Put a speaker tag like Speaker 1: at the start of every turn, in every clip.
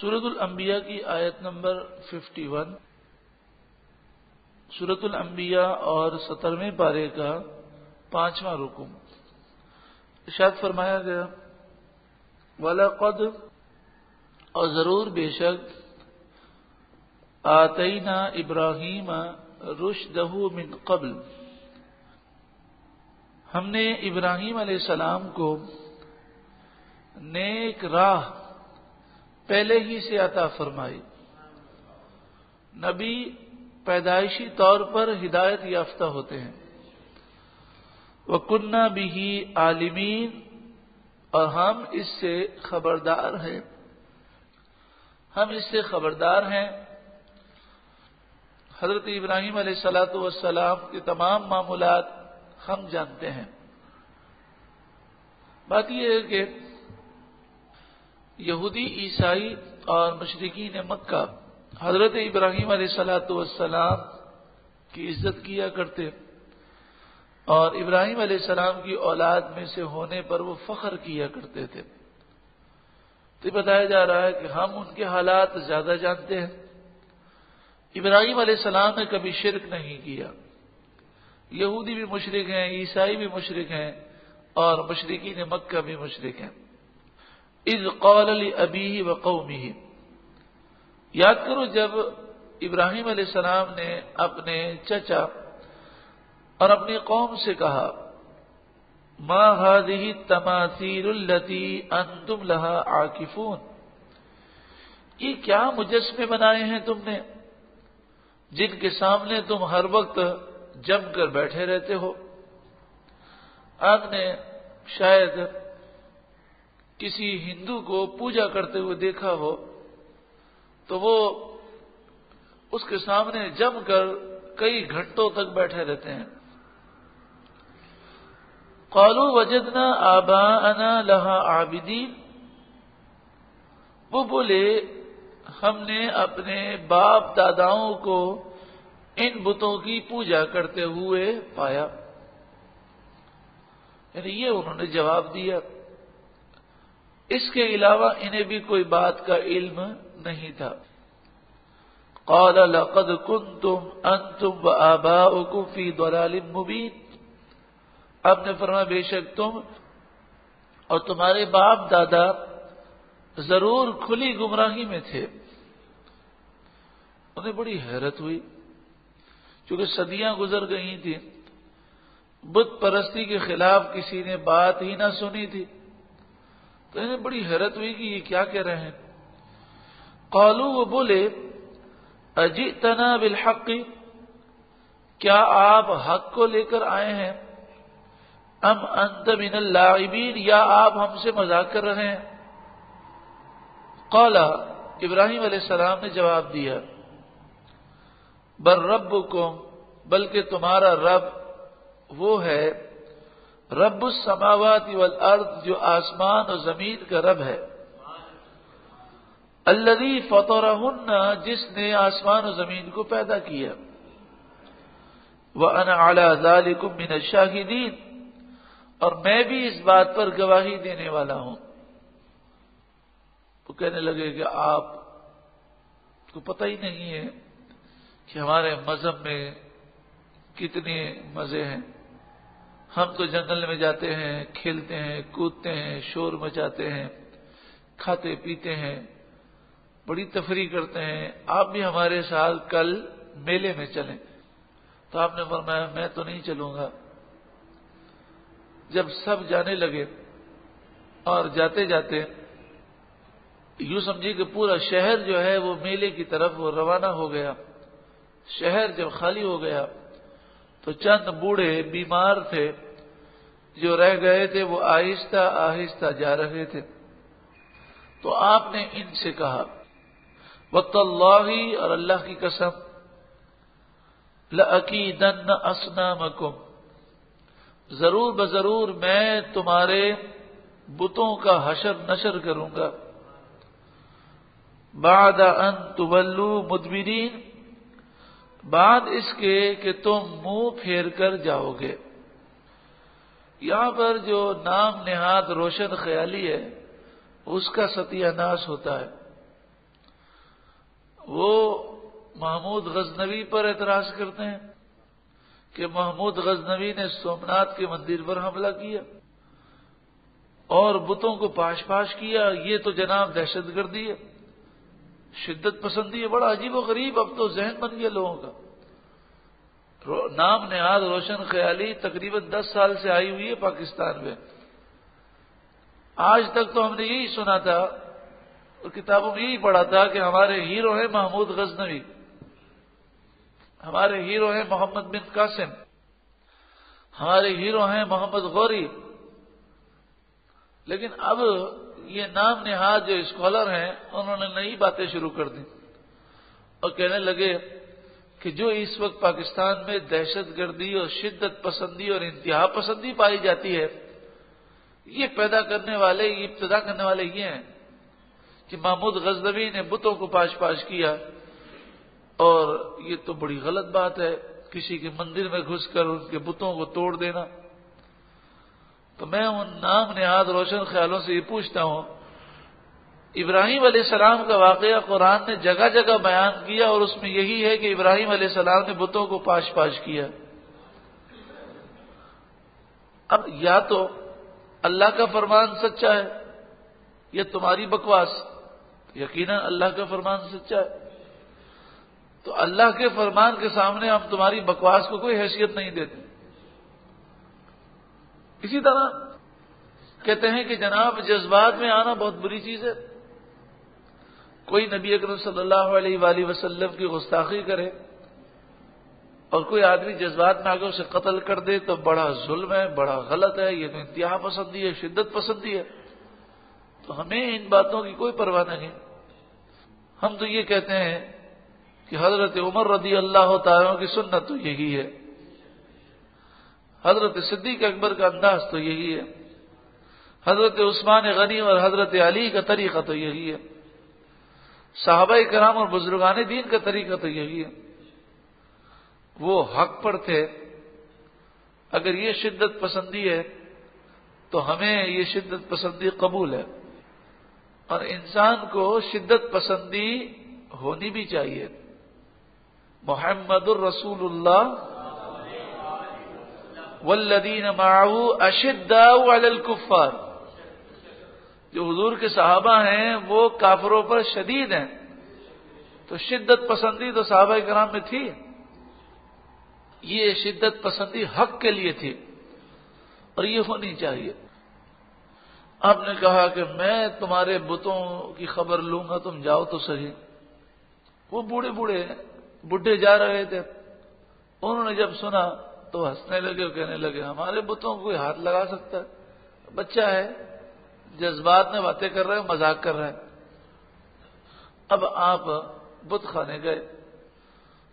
Speaker 1: سورۃ الانبیاء کی آیت نمبر 51، سورۃ الانبیاء اور 17ویں پارے کا 5واں رکوع۔ ارشاد فرمایا گیا وَلَقَدْ، اور ضرور بے شک، آتینا ابراہیم رشدہ من قبل، ہم نے ابراہیم علیہ السلام کو نیک راہ پہلے ہی سے عطا فرمائی۔ نبی پیدائشی طور پر ہدایت یافتہ ہوتے ہیں۔ وَكُنَّا بِهِ عَالِمِينَ، اور ہم اس سے خبردار ہیں، ہم اس سے خبردار ہیں۔ حضرت ابراہیم علیہ السلام کے تمام معاملات ہم جانتے ہیں۔ بات یہ ہے کہ یہودی، عیسائی اور مشرکین مکہ حضرت ابراہیم علیہ السلام کی عزت کیا کرتے، اور ابراہیم علیہ السلام کی اولاد میں سے ہونے پر وہ فخر کیا کرتے تھے۔ تو بتایا جا رہا ہے کہ ہم ان کے حالات زیادہ جانتے ہیں۔ ابراہیم علیہ السلام نے کبھی شرک نہیں کیا۔ یہودی بھی مشرک ہیں، عیسائی بھی مشرک ہیں، اور مشرکین مکہ بھی مشرک ہیں۔ اذ قال لأبیہ وقومہ، یاد کرو جب ابراہیم علیہ السلام نے اپنے چچا اور اپنی قوم سے کہا ما هذه التماثيل التي انتم لها عاکفون، یہ کیا مجسمے بنائے ہیں تم نے جن کے سامنے تم ہر وقت جم کر بیٹھے رہتے ہو؟ آپ نے شاید کسی ہندو کو پوجا کرتے ہوئے دیکھا ہو تو وہ اس کے سامنے جم کر کئی گھنٹوں تک بیٹھے رہتے ہیں۔ قالوا وجدنا آباءنا لها عابدین، وہ بولے ہم نے اپنے باپ داداؤں کو ان بتوں کی پوجا کرتے ہوئے پایا، یعنی یہ انہوں نے جواب دیا۔ اس کے علاوہ انہیں بھی کوئی بات کا علم نہیں تھا۔ قال لقد كنتم انتم وآباؤكم في ضلال مبين، آپ نے فرمایا بے شک تم اور تمہارے باپ دادا ضرور کھلی گمراہی میں تھے۔ انہیں بڑی حیرت ہوئی، چونکہ صدیاں گزر گئی تھیں، بت پرستی کے خلاف کسی نے بات ہی نہ سنی تھی، تو انہیں بڑی حیرت ہوئی کہ یہ کیا کہہ رہے ہیں۔ قالوا، وہ بولے اجئتنا بالحق، کیا آپ حق کو لے کر آئے ہیں؟ ام انت من اللاعبین، یا آپ ہم سے مذاق کر رہے ہیں؟ قال، ابراہیم علیہ السلام نے جواب دیا بل ربکم، بلکہ تمہارا رب وہ ہے رب السماوات والارض، جو آسمان اور زمین کا رب ہے، الذی فطرہن، جس نے آسمان و زمین کو پیدا کیا، وانا علی ذلکم من الشاہدین، اور میں بھی اس بات پر گواہی دینے والا ہوں۔ وہ کہنے لگے کہ آپ کو پتہ ہی نہیں ہے کہ ہمارے مذہب میں کتنے مزے ہیں، ہم تو جنگل میں جاتے ہیں، کھیلتے ہیں، کودتے ہیں، شور مچاتے ہیں، کھاتے پیتے ہیں، بڑی تفریح کرتے ہیں، آپ بھی ہمارے ساتھ کل میلے میں چلیں۔ تو آپ نے فرمایا میں تو نہیں چلوں گا۔ جب سب جانے لگے اور جاتے جاتے یوں سمجھے کہ پورا شہر جو ہے وہ میلے کی طرف وہ روانہ ہو گیا، شہر جب خالی ہو گیا تو چند بوڑھے بیمار تھے جو رہ گئے تھے، وہ آہستہ آہستہ جا رہے تھے۔ تو آپ نے ان سے کہا وَتَاللَّهِ، اور اللہ کی قسم، لَأَكِيدَنَّ أَصْنَامَكُمْ، ضرور بضرور میں تمہارے بتوں کا حشر نشر کروں گا، بعد ان تولوا مدبرین، بعد اس کے کہ تم منہ پھیر کر جاؤ گے۔ یہاں پر جو نام نہاد روشن خیالی ہے اس کا ستیہ ناش ہوتا ہے۔ وہ محمود غزنوی پر اعتراض کرتے ہیں کہ محمود غزنوی نے سومناتھ کے مندر پر حملہ کیا اور بتوں کو پاش پاش کیا، یہ تو جناب دہشت گردی ہے، شدت پسندی ہے۔ بڑا عجیب و غریب اب تو ذہن بن گیا لوگوں کا۔ نام نہاد روشن خیالی تقریباً 10 سال سے آئی ہوئی ہے پاکستان میں۔ آج تک تو ہم نے یہی سنا تھا اور کتابوں میں یہی پڑھا تھا کہ ہمارے ہیرو ہیں محمود غزنوی، ہمارے ہیرو ہیں محمد بن قاسم، ہمارے ہیرو ہیں محمد غوری۔ لیکن اب یہ نام نہاد جو اسکالر ہیں انہوں نے نئی باتیں شروع کر دی اور کہنے لگے کہ جو اس وقت پاکستان میں دہشت گردی اور شدت پسندی اور انتہا پسندی پائی جاتی ہے، یہ پیدا کرنے والے، یہ ابتدا کرنے والے یہ ہیں کہ محمود غزنوی نے بتوں کو پاش پاش کیا، اور یہ تو بڑی غلط بات ہے کسی کے مندر میں گھس کر ان کے بتوں کو توڑ دینا۔ تو میں ان نام نہاد روشن خیالوں سے یہ پوچھتا ہوں، ابراہیم علیہ السلام کا واقعہ قرآن نے جگہ جگہ بیان کیا اور اس میں یہی ہے کہ ابراہیم علیہ السلام نے بتوں کو پاش پاش کیا۔ اب یا تو اللہ کا فرمان سچا ہے یا تمہاری بکواس۔ یقیناً اللہ کا فرمان سچا ہے، تو اللہ کے فرمان کے سامنے ہم تمہاری بکواس کو کوئی حیثیت نہیں دیتے۔ اسی طرح کہتے ہیں کہ جناب جذبات میں آنا بہت بری چیز ہے۔ کوئی نبی اکرم صلی اللہ علیہ وآلہ وسلم کی گستاخی کرے اور کوئی آدمی جذبات میں آ کے اسے قتل کر دے تو بڑا ظلم ہے، بڑا غلط ہے، یہ تو انتہا پسندی ہے، شدت پسندی ہے۔ تو ہمیں ان باتوں کی کوئی پرواہ نہیں۔ ہم تو یہ کہتے ہیں کہ حضرت عمر رضی اللہ تعالیٰ کی سنت تو یہی ہے، حضرت صدیق اکبر کا انداز تو یہی ہے، حضرت عثمان غنی اور حضرت علی کا طریقہ تو یہی ہے، صحابہ کرام اور بزرگان دین کا طریقہ تو یہی ہے۔ وہ حق پر تھے۔ اگر یہ شدت پسندی ہے تو ہمیں یہ شدت پسندی قبول ہے، اور انسان کو شدت پسندی ہونی بھی چاہیے۔ محمد الرسول اللہ والذین معہ اشداء علی الکفار، جو حضور کے صحابہ ہیں وہ کافروں پر شدید ہیں، تو شدت پسندی تو صحابہ کرام میں تھی۔ یہ شدت پسندی حق کے لیے تھی اور یہ ہونی چاہیے۔ آپ نے کہا کہ میں تمہارے بتوں کی خبر لوں گا، تم جاؤ تو صحیح۔ وہ بوڑھے جا رہے تھے، انہوں نے جب سنا تو ہنسنے لگے اور کہنے لگے ہمارے بتوں کو کوئی ہاتھ لگا سکتا ہے؟ بچہ ہے، جذبات میں باتیں کر رہے ہیں، مذاق کر رہے ہیں۔ اب آپ بت خانے گئے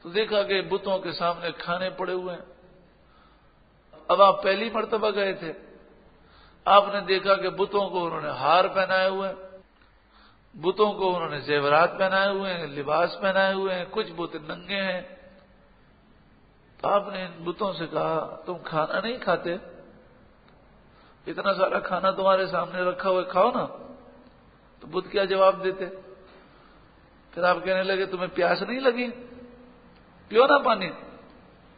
Speaker 1: تو دیکھا کہ بتوں کے سامنے کھانے پڑے ہوئے ہیں۔ اب آپ پہلی مرتبہ گئے تھے، آپ نے دیکھا کہ بتوں کو انہوں نے ہار پہنائے ہوئے ہیں، بتوں کو انہوں نے زیورات پہنائے ہوئے ہیں، لباس پہنائے ہوئے ہیں، کچھ بت ننگے ہیں۔ تو آپ نے ان بتوں سے کہا تم کھانا نہیں کھاتے؟ اتنا سارا کھانا تمہارے سامنے رکھا ہوا ہے، کھاؤ نا۔ تو بت کیا جواب دیتے؟ پھر آپ کہنے لگے تمہیں پیاس نہیں لگی؟ پیو نا پانی۔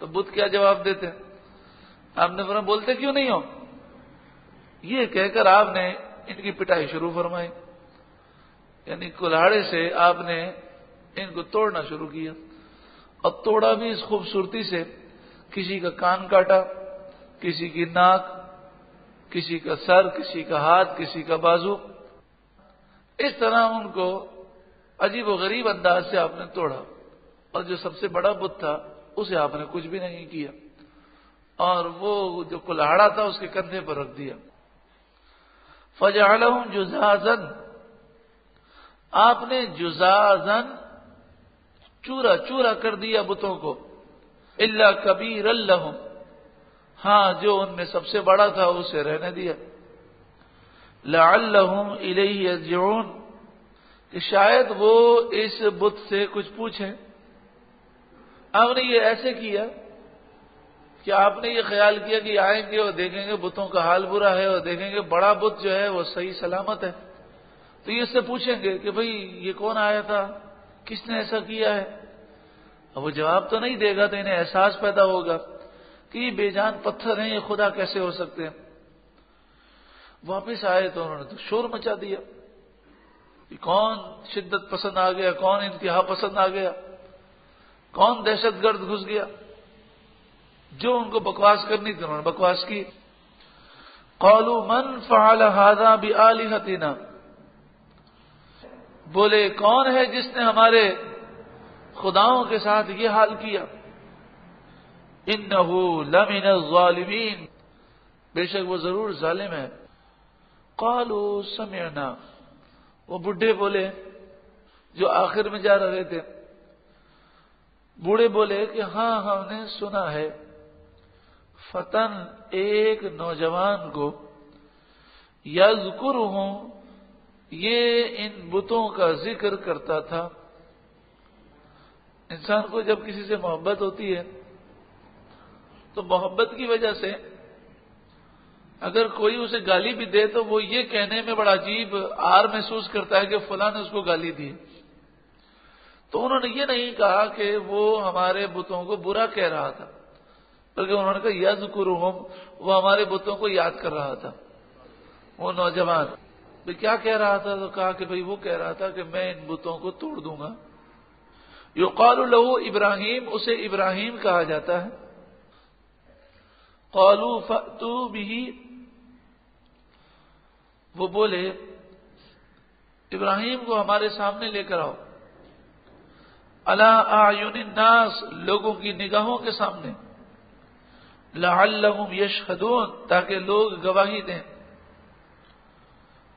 Speaker 1: تو بت کیا جواب دیتے؟ آپ نے فرمایا بولتے کیوں نہیں ہو؟ یہ کہہ کر آپ نے ان کی پٹائی شروع فرمائی، یعنی کلاڑے سے آپ نے ان کو توڑنا شروع کیا، اور توڑا بھی اس خوبصورتی سے، کسی کا کان کاٹا، کسی کی ناک، کسی کا سر، کسی کا ہاتھ، کسی کا بازو۔ اس طرح ان کو عجیب و غریب انداز سے آپ نے توڑا، اور جو سب سے بڑا بت تھا اسے آپ نے کچھ بھی نہیں کیا، اور وہ جو کلاڑا تھا اس کے کندھے پر رکھ دیا۔ فجعلہم جزازن، آپ نے جزازن چورا چورا کر دیا بتوں کو، الا کبیرا لہم، ہاں جو ان میں سب سے بڑا تھا اسے رہنے دیا، لعلہم الیہ یرجعون، کہ شاید وہ اس بت سے کچھ پوچھیں۔ آپ نے یہ ایسے کیا کہ آپ نے یہ خیال کیا کہ آئیں گے اور دیکھیں گے بتوں کا حال برا ہے، اور دیکھیں گے بڑا بت جو ہے وہ صحیح سلامت ہے، تو یہ اس سے پوچھیں گے کہ بھئی یہ کون آیا تھا، کس نے ایسا کیا ہے؟ اب وہ جواب تو نہیں دے گا، تو انہیں احساس پیدا ہوگا کہ یہ بے جان پتھر ہیں، یہ خدا کیسے ہو سکتے ہیں۔ واپس آئے تو انہوں نے تو شور مچا دیا کہ کون شدت پسند آ گیا، کون انتہا پسند آ گیا، کون دہشت گرد گھس گیا۔ جو ان کو بکواس کرنی تھی انہوں نے بکواس کی۔ قالوا من فعل هذا بآلهتنا، بولے کون ہے جس نے ہمارے خداؤں کے ساتھ یہ حال کیا؟ انه لمن الظالمین، بے شک وہ ضرور ظالم ہے۔ قالوا سمعنا، وہ بڈھے بولے جو آخر میں جا رہے تھے، بوڑھے بولے کہ ہاں ہم نے سنا ہے، فتن ایک نوجوان کو، یذکرہم، یہ ان بتوں کا ذکر کرتا تھا۔ انسان کو جب کسی سے محبت ہوتی ہے تو محبت کی وجہ سے اگر کوئی اسے گالی بھی دے تو وہ یہ کہنے میں بڑا عجیب آر محسوس کرتا ہے کہ فلاں نے اس کو گالی دی۔ تو انہوں نے یہ نہیں کہا کہ وہ ہمارے بتوں کو برا کہہ رہا تھا، بلکہ انہوں نے کہا یذکرہم، وہ ہمارے بتوں کو یاد کر رہا تھا۔ وہ نوجوان کیا کہہ رہا تھا؟ تو کہا کہ بھئی وہ کہہ رہا تھا کہ میں ان بتوں کو توڑ دوں گا۔ یقال لہ ابراہیم، اسے ابراہیم کہا جاتا ہے۔ قالوا فأتوا بہ، وہ بولے ابراہیم کو ہمارے سامنے لے کر آؤ، علی اعین الناس، لوگوں کی نگاہوں کے سامنے، لعلہم یشہدون، تاکہ لوگ گواہی دیں۔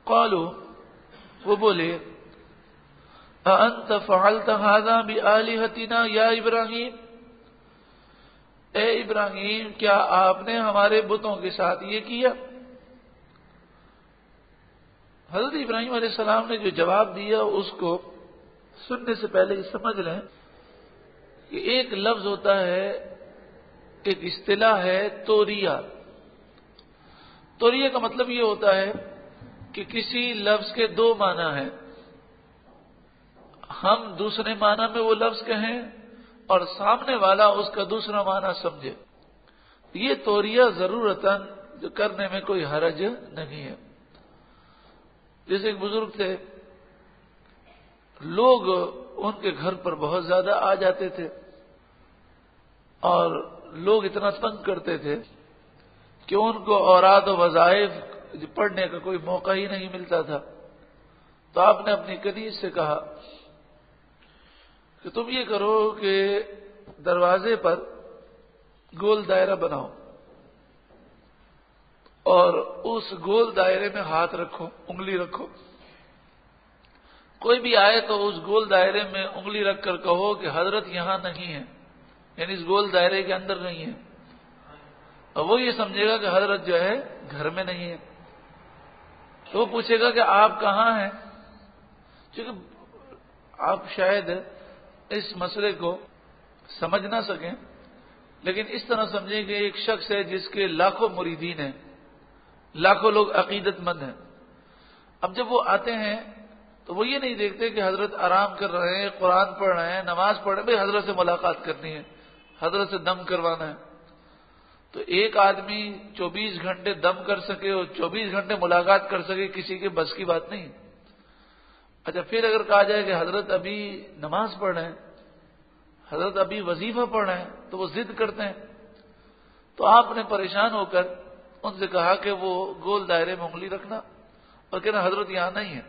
Speaker 1: قالوا، وہ بولے اانت فعلت هذا بآلہتنا یا ابراہیم، اے ابراہیم کیا آپ نے ہمارے بتوں کے ساتھ یہ کیا؟ حضرت ابراہیم علیہ السلام نے جو جواب دیا اس کو سننے سے پہلے یہ سمجھ لیں کہ ایک لفظ ہوتا ہے، ایک اصطلاح ہے توریہ۔ توریہ کا مطلب یہ ہوتا ہے کہ کسی لفظ کے دو معنی ہیں، ہم دوسرے معنی میں وہ لفظ کہیں اور سامنے والا اس کا دوسرا معنی سمجھے، یہ توریہ ضرورتاً جو کرنے میں کوئی حرج نہیں ہے۔ جیسے ایک بزرگ تھے، لوگ ان کے گھر پر بہت زیادہ آ جاتے تھے اور لوگ اتنا تنگ کرتے تھے کہ ان کو اوراد و وظائف پڑھنے کا کوئی موقع ہی نہیں ملتا تھا۔ تو آپ نے اپنی کنیز سے کہا کہ تم یہ کرو کہ دروازے پر گول دائرہ بناؤ اور اس گول دائرے میں ہاتھ رکھو، انگلی رکھو، کوئی بھی آئے تو اس گول دائرے میں انگلی رکھ کر کہو کہ حضرت یہاں نہیں ہے، یعنی اس گول دائرے کے اندر نہیں ہے، اور وہ یہ سمجھے گا کہ حضرت جو ہے گھر میں نہیں ہے۔ تو وہ پوچھے گا کہ آپ کہاں ہیں، کیونکہ آپ شاید اس مسئلے کو سمجھ نہ سکیں، لیکن اس طرح سمجھیں کہ ایک شخص ہے جس کے لاکھوں مریدین ہیں، لاکھوں لوگ عقیدت مند ہیں۔ اب جب وہ آتے ہیں تو وہ یہ نہیں دیکھتے کہ حضرت آرام کر رہے ہیں، قرآن پڑھ رہے ہیں، نماز پڑھ رہے ہیں، بھئی حضرت سے ملاقات کرنی ہے، حضرت سے دم کروانا ہے۔ تو ایک آدمی 24 گھنٹے دم کر سکے اور 24 گھنٹے ملاقات کر سکے، کسی کے بس کی بات نہیں۔ اچھا پھر اگر کہا جائے کہ حضرت ابھی نماز پڑھ رہے ہیں، حضرت ابھی وظیفہ پڑھ رہے ہیں، تو وہ ضد کرتے ہیں۔ تو آپ نے پریشان ہو کر ان سے کہا کہ وہ گول دائرے میں انگلی رکھنا اور کہنا حضرت یہاں نہیں ہے۔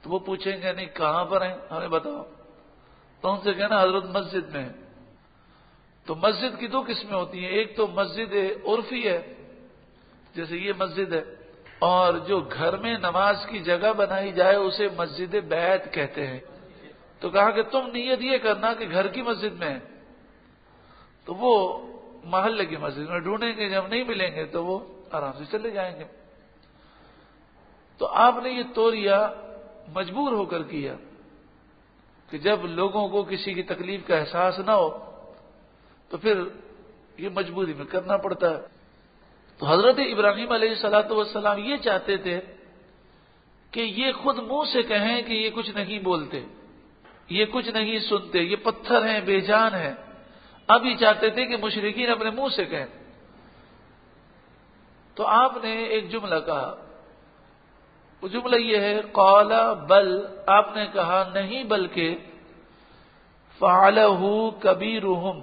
Speaker 1: تو وہ پوچھیں گے نہیں کہاں پر ہیں، ہمیں بتاؤ۔ تو ان سے کہنا حضرت مسجد میں ہے۔ تو مسجد کی دو قسمیں ہوتی ہیں، ایک تو مسجد عرفی ہے جیسے یہ مسجد ہے، اور جو گھر میں نماز کی جگہ بنائی جائے اسے مسجد بیت کہتے ہیں۔ تو کہا کہ تم نیت یہ کرنا کہ گھر کی مسجد میں ہے، تو وہ محلے کی مسجد میں ڈھونڈیں گے، جب نہیں ملیں گے تو وہ آرام سے چلے جائیں گے۔ تو آپ نے یہ توریہ مجبور ہو کر کیا کہ جب لوگوں کو کسی کی تکلیف کا احساس نہ ہو تو پھر یہ مجبوری میں کرنا پڑتا ہے۔ تو حضرت ابراہیم علیہ الصلوۃ والسلام یہ چاہتے تھے کہ یہ خود منہ سے کہیں کہ یہ کچھ نہیں بولتے، یہ کچھ نہیں سنتے، یہ پتھر ہیں، بے جان ہیں. اب یہ چاہتے تھے کہ مشرکین اپنے منہ سے کہیں. تو آپ نے ایک جملہ کہا، وہ جملہ یہ ہے قال بل، آپ نے کہا نہیں بلکہ فعلہ کبیرہم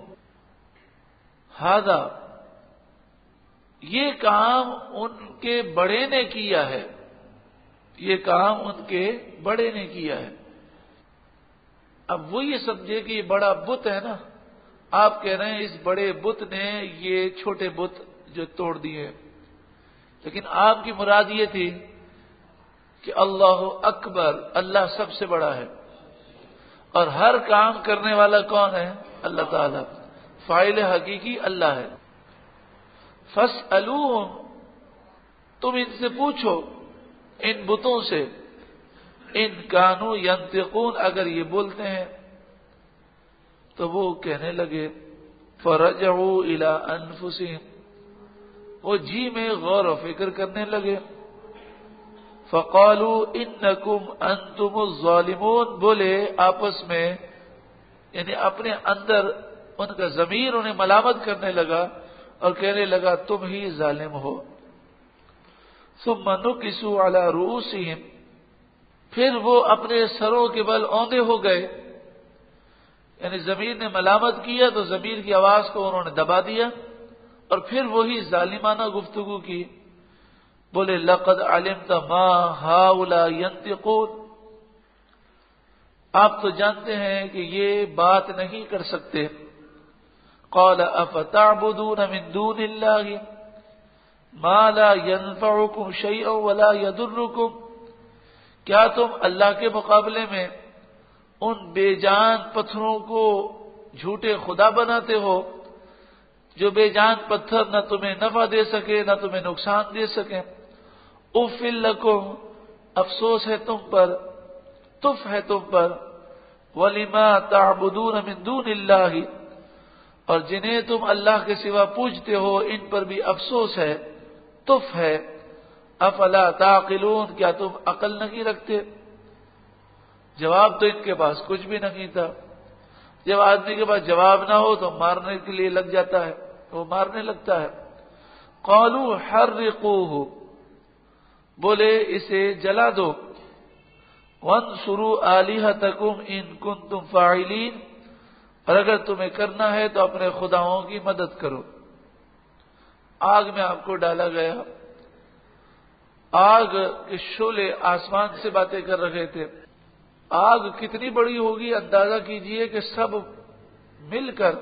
Speaker 1: ھذا، یہ کام ان کے بڑے نے کیا ہے، یہ کام ان کے بڑے نے کیا ہے. اب وہ یہ سمجھے کہ یہ بڑا بت ہے نا، آپ کہہ رہے ہیں اس بڑے بت نے یہ چھوٹے بت جو توڑ دیے، لیکن آپ کی مراد یہ تھی کہ اللہ اکبر، اللہ سب سے بڑا ہے، اور ہر کام کرنے والا کون ہے؟ اللہ تعالی. فاعل حقیقی اللہ ہے. فاسألوہم، تم ان سے پوچھو، ان بتوں سے، ان کانوا ینطقون، اگر یہ بولتے ہیں. تو وہ کہنے لگے فرجعوا الی انفسہم، وہ جی میں غور و فکر کرنے لگے. فقالوا انکم انتم الظالمون، بولے آپس میں، یعنی اپنے اندر ان کا ضمیر انہیں ملامت کرنے لگا اور کہنے لگا تم ہی ظالم ہو. ثم نکسوا علی رؤوسہم، پھر وہ اپنے سروں کے بل اوندے ہو گئے، یعنی ضمیر نے ملامت کیا تو ضمیر کی آواز کو انہوں نے دبا دیا اور پھر وہی ظالمانہ گفتگو کی. بولے لقد علمت ما ہؤلاء ينطقون، آپ تو جانتے ہیں کہ یہ بات نہیں کر سکتے. قال افتعبدون من دون اللہ ما لا ينفعكم شيئا ولا يضركم، کیا تم اللہ کے مقابلے میں ان بے جان پتھروں کو جھوٹے خدا بناتے ہو، جو بے جان پتھر نہ تمہیں نفع دے سکے نہ تمہیں نقصان دے سکے. اف لکم، افسوس ہے تم پر، تف ہے تم پر. ولما تعبدون من دون اللہ، اور جنہیں تم اللہ کے سوا پوجتے ہو ان پر بھی افسوس ہے، تف ہے. افلا تعقلون، کیا تم عقل نہیں رکھتے؟ جواب تو ان کے پاس کچھ بھی نہیں تھا. جب آدمی کے پاس جواب نہ ہو تو مارنے کے لیے لگ جاتا ہے، وہ مارنے لگتا ہے. قالوا حرقوه، بولے اسے جلا دو. وانصروا آلہتکم ان کنتم فاعلین، اور اگر تمہیں کرنا ہے تو اپنے خداؤں کی مدد کرو. آگ میں آپ کو ڈالا گیا، آگ کے شعلے آسمان سے باتیں کر رہے تھے. آگ کتنی بڑی ہوگی اندازہ کیجئے کہ سب مل کر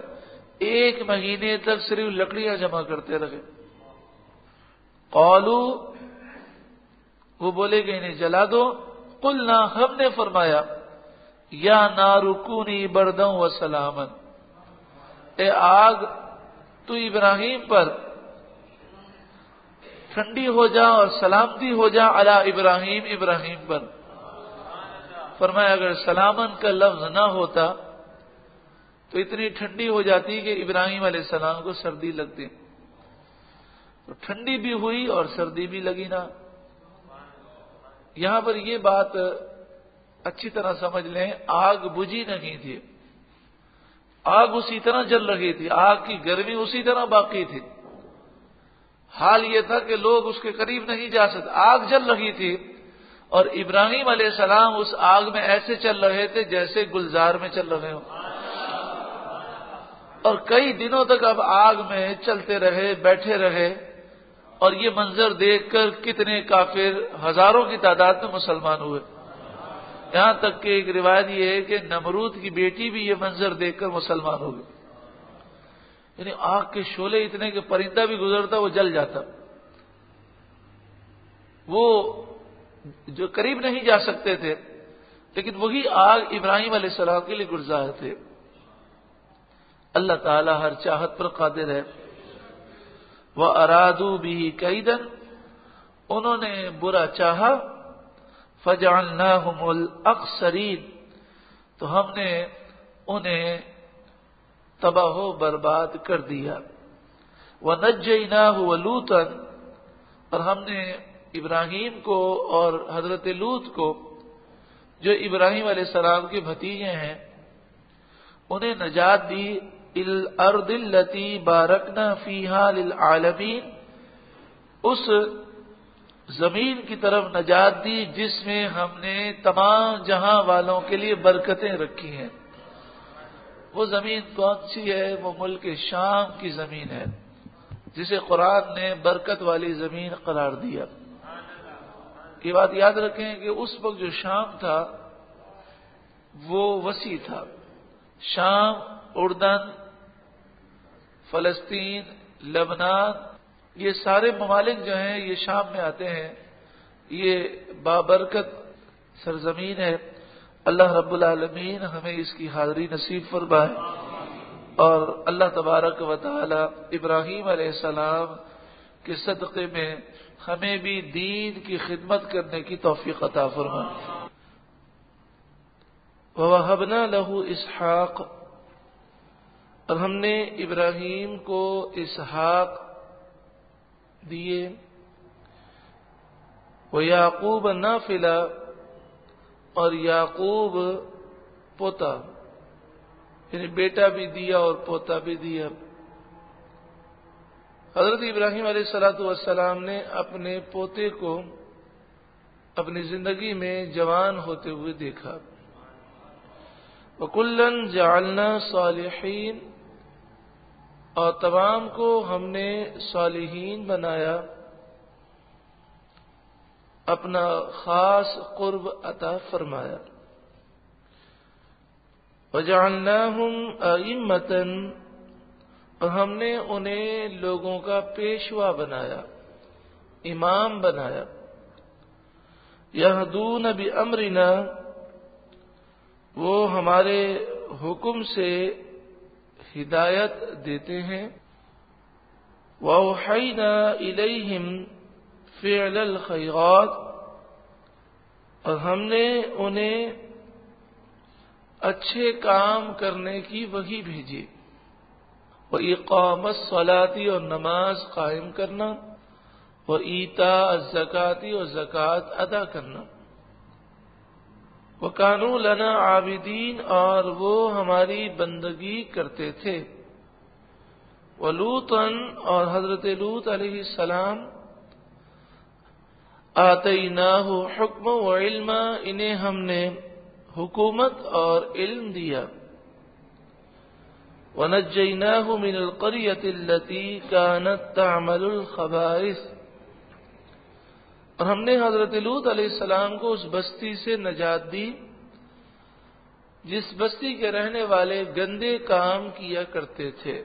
Speaker 1: 1 مہینے تک صرف لکڑیاں جمع کرتے رہے. قالوا، وہ بولے کہ انہیں جلا دو. قلنا، ہم نے فرمایا یا نار کونی بردا و سلاما، اے آگ تو ابراہیم پر ٹھنڈی ہو جا اور سلامتی ہو جا، علی ابراہیم، ابراہیم پر. فرمایا اگر سلامن کا لفظ نہ ہوتا تو اتنی ٹھنڈی ہو جاتی کہ ابراہیم علیہ السلام کو سردی لگتی. تو ٹھنڈی بھی ہوئی اور سردی بھی لگی نا. یہاں پر یہ بات اچھی طرح سمجھ لیں، آگ بجھی نہیں تھی، آگ اسی طرح جل رہی تھی، آگ کی گرمی اسی طرح باقی تھی. حال یہ تھا کہ لوگ اس کے قریب نہیں جا سکتے. آگ جل رہی تھی اور ابراہیم علیہ السلام اس آگ میں ایسے چل رہے تھے جیسے گلزار میں چل رہے ہوں. اور کئی دنوں تک اب آگ میں چلتے رہے، بیٹھے رہے، اور یہ منظر دیکھ کر کتنے کافر ہزاروں کی تعداد میں مسلمان ہوئے. یہاں تک کہ ایک روایت یہ ہے کہ نمرود کی بیٹی بھی یہ منظر دیکھ کر مسلمان ہو گئی. یعنی آگ کے شعلے اتنے کہ پرندہ بھی گزرتا وہ جل جاتا. وہ جو قریب نہیں جا سکتے تھے، لیکن وہی آگ ابراہیم علیہ السلام کے لیے گلزار تھے. اللہ تعالی ہر چاہت پر قادر ہے. وَأَرَادُوا بِهِ كَيْدًا، انہوں نے برا چاہا. فَجَعَلْنَاهُمُ الْأَخْسَرِينَ، تو ہم نے انہیں تباہ و برباد کر دیا. وَنَجَّيْنَاهُ وَلُوطًا، اور ہم نے ابراہیم کو اور حضرت لوط کو جو ابراہیم علیہ السلام کے بھتیجے ہیں انہیں نجات دی الارض التي بارکنا فیہا للعالمین، اس زمین کی طرف نجات دی جس میں ہم نے تمام جہاں والوں کے لیے برکتیں رکھی ہیں۔ وہ زمین کون سی ہے؟ وہ ملک شام کی زمین ہے جسے قرآن نے برکت والی زمین قرار دیا۔ یہ بات یاد رکھیں کہ اس وقت جو شام تھا وہ وسیع تھا۔ شام، اردن، فلسطین، لبنان، یہ سارے ممالک جو ہیں یہ شام میں آتے ہیں۔ یہ بابرکت سرزمین ہے۔ اللہ رب العالمین ہمیں اس کی حاضری نصیب فرمائے، اور اللہ تبارک و تعالی ابراہیم علیہ السلام کے صدقے میں ہمیں بھی دین کی خدمت کرنے کی توفیق عطا فرمائے۔ وَوَهَبْنَا لَهُ اسحاق، اور ہم نے ابراہیم کو اسحاق دیے، وَيَعْقُوبَ نَافِلًا، اور یعقوب پوتا، یعنی بیٹا بھی دیا اور پوتا بھی دیا۔ حضرت ابراہیم علیہ السلام نے اپنے پوتے کو اپنی زندگی میں جوان ہوتے ہوئے دیکھا۔ وَكُلًّا جَعَلْنَا صَالِحِينَ، اور تمام کو ہم نے صالحین بنایا، اپنا خاص قرب عطا فرمایا۔ وَجَعَلْنَاهُمْ أَئِمَّةً، اور ہم نے انہیں لوگوں کا پیشوا بنایا، امام بنایا۔ يَهْدُونَ بِأَمْرِنَا، وہ ہمارے حکم سے ہدایت دیتے ہیں۔ وَأَوْحَيْنَا إِلَيْهِمْ فِعْلَ الْخَيْرَاتِ، اور ہم نے انہیں اچھے کام کرنے کی وحی بھیجی۔ وَإِقَامَ الصَّلَاةِ، اور نماز قائم کرنا، وَإِيتَاءَ الزَّكَاةِ، اور زکوٰۃ ادا کرنا۔ وَكَانُوا لَنَا عَابِدِينَ، اور وہ ہماری بندگی کرتے تھے۔ وَلُوطًا، اور حضرت لوط علیہ السلام، آتَيْنَاهُ حُكْمًا وَعِلْمًا، انہیں ہم نے حکومت اور علم دیا۔ وَنَجَّيْنَاهُ مِنَ الْقَرْيَةِ الَّتِي كَانَتْ تَعْمَلُ الْخَبَائِثَ، اور ہم نے حضرت لوط علیہ السلام کو اس بستی سے نجات دی جس بستی کے رہنے والے گندے کام کیا کرتے تھے،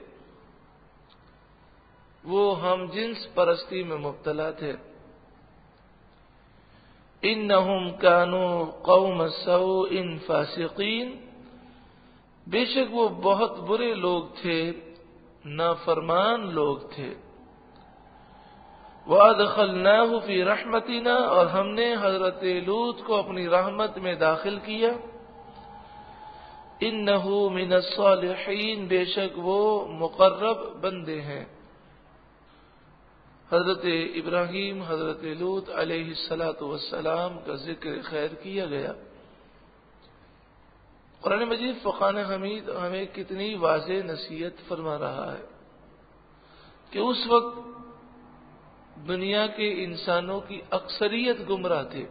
Speaker 1: وہ ہم جنس پرستی میں مبتلا تھے۔ انہم کانوا قوم سوء فاسقین، بے شک وہ بہت برے لوگ تھے، نافرمان لوگ تھے۔ وَأَدْخَلْنَاهُ فِي رَحْمَتِنَا، اور ہم نے حضرت لوط کو اپنی رحمت میں داخل کیا۔ إِنَّهُ مِنَ الصَّالِحِينَ، بے شک وہ مقرب بندے ہیں۔ حضرت ابراہیم، حضرت لوط علیہ السلام کا ذکر خیر کیا گیا۔ قرآن مجید فرقان حمید ہمیں کتنی واضح نصیحت فرما رہا ہے کہ اس وقت دنیا کے انسانوں کی اکثریت گمراہ تھے۔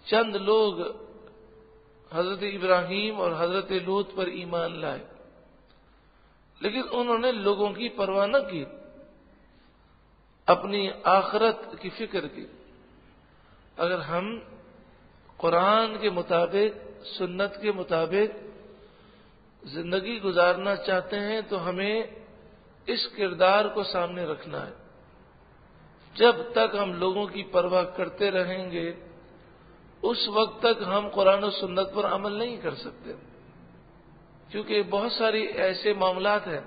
Speaker 1: چند لوگ حضرت ابراہیم اور حضرت لوط پر ایمان لائے، لیکن انہوں نے لوگوں کی پرواہ نہ کی، اپنی آخرت کی فکر کی۔ اگر ہم قرآن کے مطابق، سنت کے مطابق زندگی گزارنا چاہتے ہیں تو ہمیں اس کردار کو سامنے رکھنا ہے۔ جب تک ہم لوگوں کی پرواہ کرتے رہیں گے اس وقت تک ہم قرآن و سنت پر عمل نہیں کر سکتے، کیونکہ بہت ساری ایسے معاملات ہیں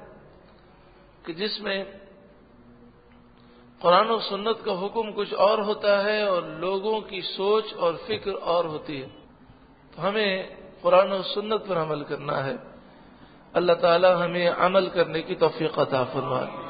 Speaker 1: کہ جس میں قرآن و سنت کا حکم کچھ اور ہوتا ہے اور لوگوں کی سوچ اور فکر اور ہوتی ہے، تو ہمیں قرآن و سنت پر عمل کرنا ہے۔ اللہ تعالی ہمیں عمل کرنے کی توفیق عطا فرمائے۔